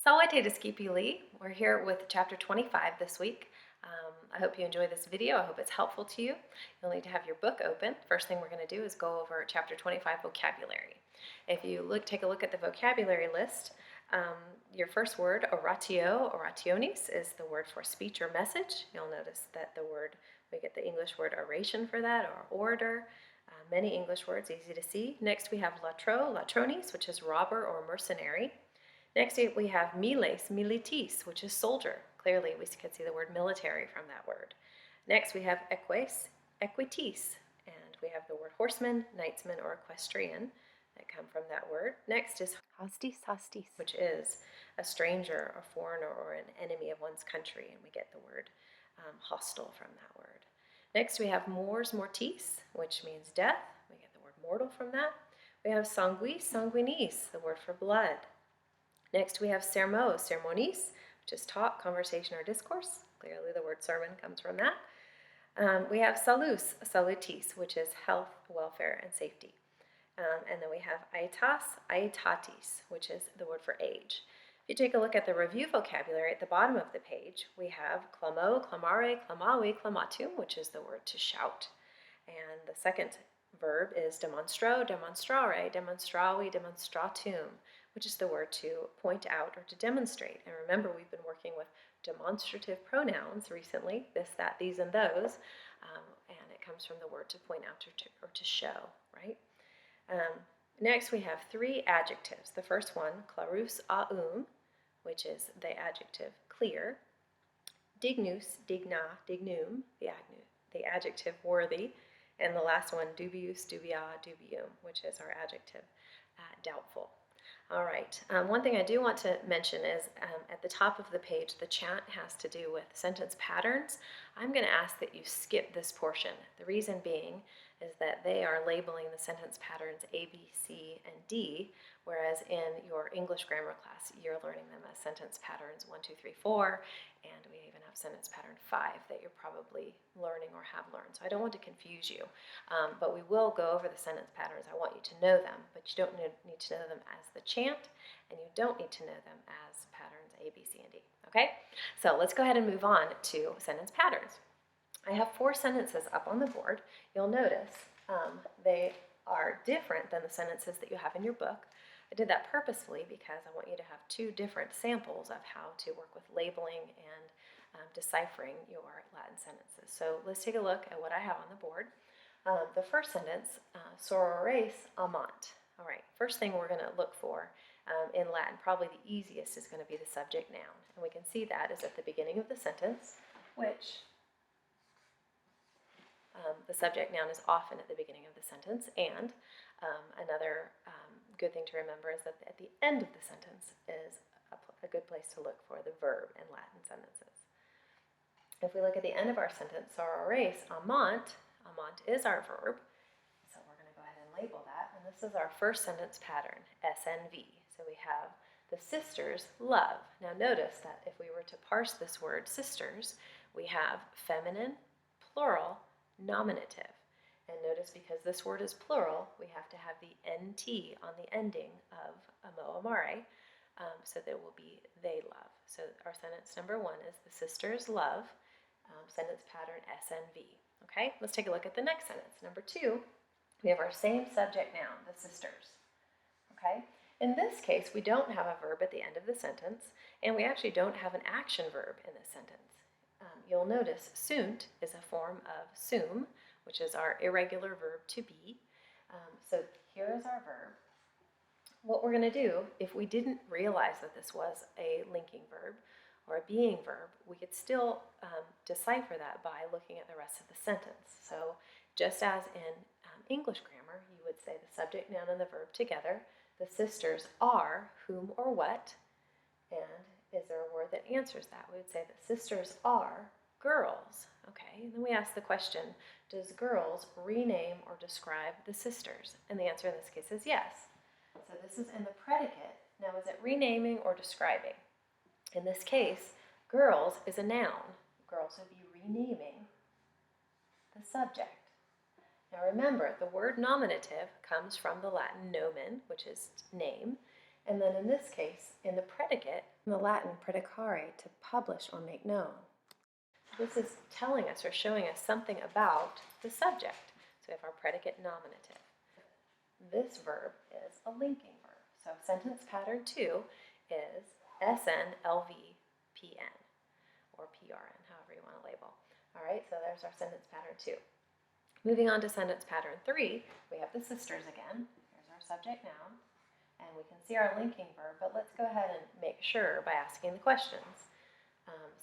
Salve Skippy. We're here with chapter 25 this week. I hope you enjoy this video. I hope it's helpful to you. You'll need to have your book open. First thing we're going to do is go over chapter 25 vocabulary. If you take a look at the vocabulary list, your first word, oratio, orationis, is the word for speech or message. You'll notice that we get the English word oration for that, or orator. Many English words, easy to see. Next we have latro, latronis, which is robber or mercenary. Next we have miles, militis, which is soldier. Clearly we can see the word military from that word. Next we have eques, equitis, and we have the word horseman, knightsman, or equestrian that come from that word. Next is hostis, hostis, which is a stranger, a foreigner, or an enemy of one's country, and we get the word hostile from that word. Next we have mors, mortis, which means death. We get the word mortal from that. We have sanguis, sanguinis, the word for blood. Next we have sermo, sermonis, which is talk, conversation, or discourse. Clearly the word sermon comes from that. We have salus, salutis, which is health, welfare, and safety. And then we have aetas, aetatis, which is the word for age. If you take a look at the review vocabulary at the bottom of the page, we have clamo, clamare, clamavi, clamatum, which is the word to shout. And the second verb is demonstro, demonstrare, demonstravi, demonstratum, which is the word to point out or to demonstrate. And remember, we've been working with demonstrative pronouns recently, this, that, these, and those, and it comes from the word to point out or to show, right? Next, we have three adjectives. The first one, clarus aum, which is the adjective clear. Dignus, digna, dignum, the adjective worthy. And the last one, dubius, dubia, dubium, which is our adjective doubtful. All right, one thing I do want to mention is at the top of the page, the chant has to do with sentence patterns. I'm going to ask that you skip this portion. The reason being is that they are labeling the sentence patterns A, B, C, and D, whereas in your English grammar class, you're learning them as sentence patterns 1, 2, 3, 4, and we even have sentence pattern 5 that you're probably learning or have learned. So I don't want to confuse you, but we will go over the sentence patterns. I want you to know them, but you don't need to know them as the chant, and you don't need to know them as patterns A, B, C, and D. Okay? So let's go ahead and move on to sentence patterns. I have 4 sentences up on the board. You'll notice they are different than the sentences that you have in your book. I did that purposefully because I want you to have 2 different samples of how to work with labeling and deciphering your Latin sentences. So let's take a look at what I have on the board. The first sentence, sorores amant. All right, first thing we're going to look for in Latin, probably the easiest, is going to be the subject noun. And we can see that is at the beginning of the sentence, which the subject noun is often at the beginning of the sentence. And another good thing to remember is that at the end of the sentence is a good place to look for the verb in Latin sentences. If we look at the end of our sentence, sorores amant, amant is our verb, so we're going to go ahead and label that, and this is our first sentence pattern, SNV. So we have the sisters love. Now notice that if we were to parse this word sisters, we have feminine, plural, nominative. And notice because this word is plural, we have to have the NT on the ending of amo amare, so there will be they love. So our sentence number 1 is the sisters love, sentence pattern SNV. Okay, let's take a look at the next sentence. Number 2, we have our same subject noun, the sisters. Okay, in this case, we don't have a verb at the end of the sentence, and we actually don't have an action verb in this sentence. You'll notice sunt is a form of sum, which is our irregular verb to be. So here is our verb. What we're going to do, if we didn't realize that this was a linking verb or a being verb, we could still decipher that by looking at the rest of the sentence. So just as in English grammar, you would say the subject, noun, and the verb together. The sisters are whom or what, and is there a word that answers that? We would say the sisters are girls. Okay, and then we ask the question, does girls rename or describe the sisters? And the answer in this case is yes. So this is in the predicate. Now, is it renaming or describing? In this case, girls is a noun. Girls would be renaming the subject. Now remember, the word nominative comes from the Latin nomen, which is name, And then in this case, in the predicate, in the Latin predicare, to publish or make known. This is telling us or showing us something about the subject. So we have our predicate nominative. This verb is a linking verb. So sentence pattern 2 is SNLVPN or PRN, however you want to label. All right, so there's our sentence pattern 2. Moving on to sentence pattern 3, we have the sisters again. Here's our subject noun, and we can see our linking verb, but let's go ahead and make sure by asking the questions.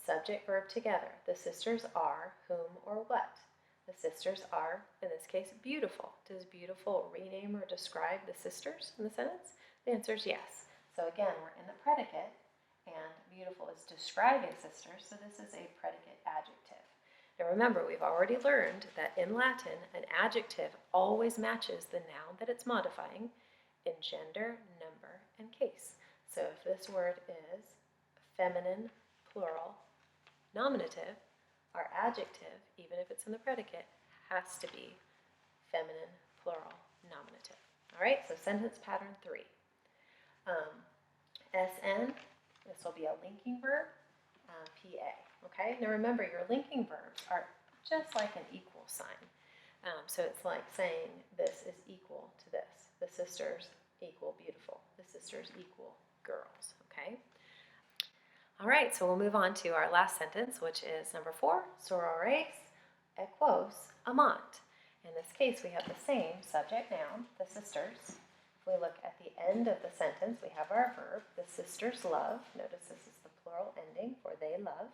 Subject, verb together. The sisters are whom or what? The sisters are, in this case, beautiful. Does beautiful rename or describe the sisters in the sentence? The answer is yes. So again, we're in the predicate, and beautiful is describing sisters, so this is a predicate adjective. Now remember, we've already learned that in Latin, an adjective always matches the noun that it's modifying in gender, number, and case. So if this word is feminine, plural, nominative, our adjective, even if it's in the predicate, has to be feminine, plural, nominative. All right, so sentence pattern 3. SN, this will be a linking verb, PA. Okay, now remember, your linking verbs are just like an equal sign. So it's like saying this is equal to this. The sisters equal beautiful. The sisters equal girls. Okay. All right, so we'll move on to our last sentence, which is number 4, sorores equos amant. In this case, we have the same subject noun, the sisters. If we look at the end of the sentence, we have our verb, the sisters love. Notice this is the plural ending for they love.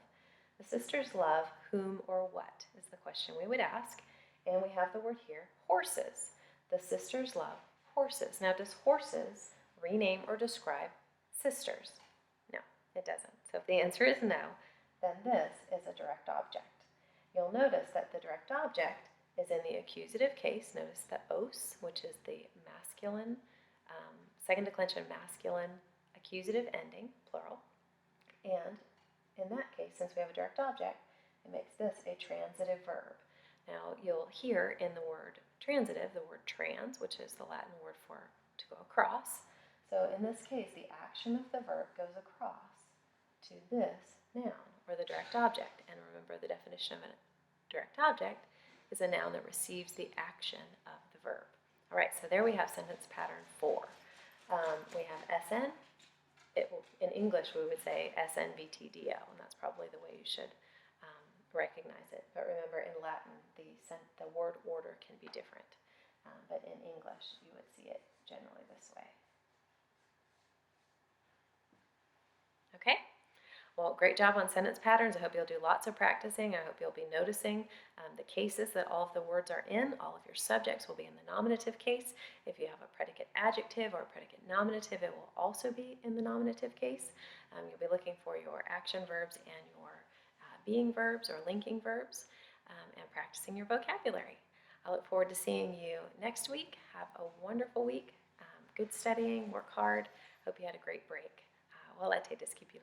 The sisters love whom or what is the question we would ask. And we have the word here, horses. The sisters love horses. Now, does horses rename or describe sisters? No, it doesn't. So if the answer is no, then this is a direct object. You'll notice that the direct object is in the accusative case. Notice the os, which is the masculine, second declension masculine accusative ending, plural. And in that case, since we have a direct object, it makes this a transitive verb. Now, you'll hear in the word transitive the word trans, which is the Latin word for to go across. So in this case, the action of the verb goes across to this noun, or the direct object. And remember, the definition of a direct object is a noun that receives the action of the verb. All right, so there we have sentence pattern 4. We have SN. In English, we would say SNVTDO, and that's probably the way you should recognize it. But remember, in Latin, the word order can be different. But in English, you would see it generally this way. Okay? Well, great job on sentence patterns. I hope you'll do lots of practicing. I hope you'll be noticing the cases that all of the words are in. All of your subjects will be in the nominative case. If you have a predicate adjective or a predicate nominative, it will also be in the nominative case. You'll be looking for your action verbs and your being verbs or linking verbs and practicing your vocabulary. I look forward to seeing you next week. Have a wonderful week. Good studying. Work hard. Hope you had a great break. Well, I take this, keep you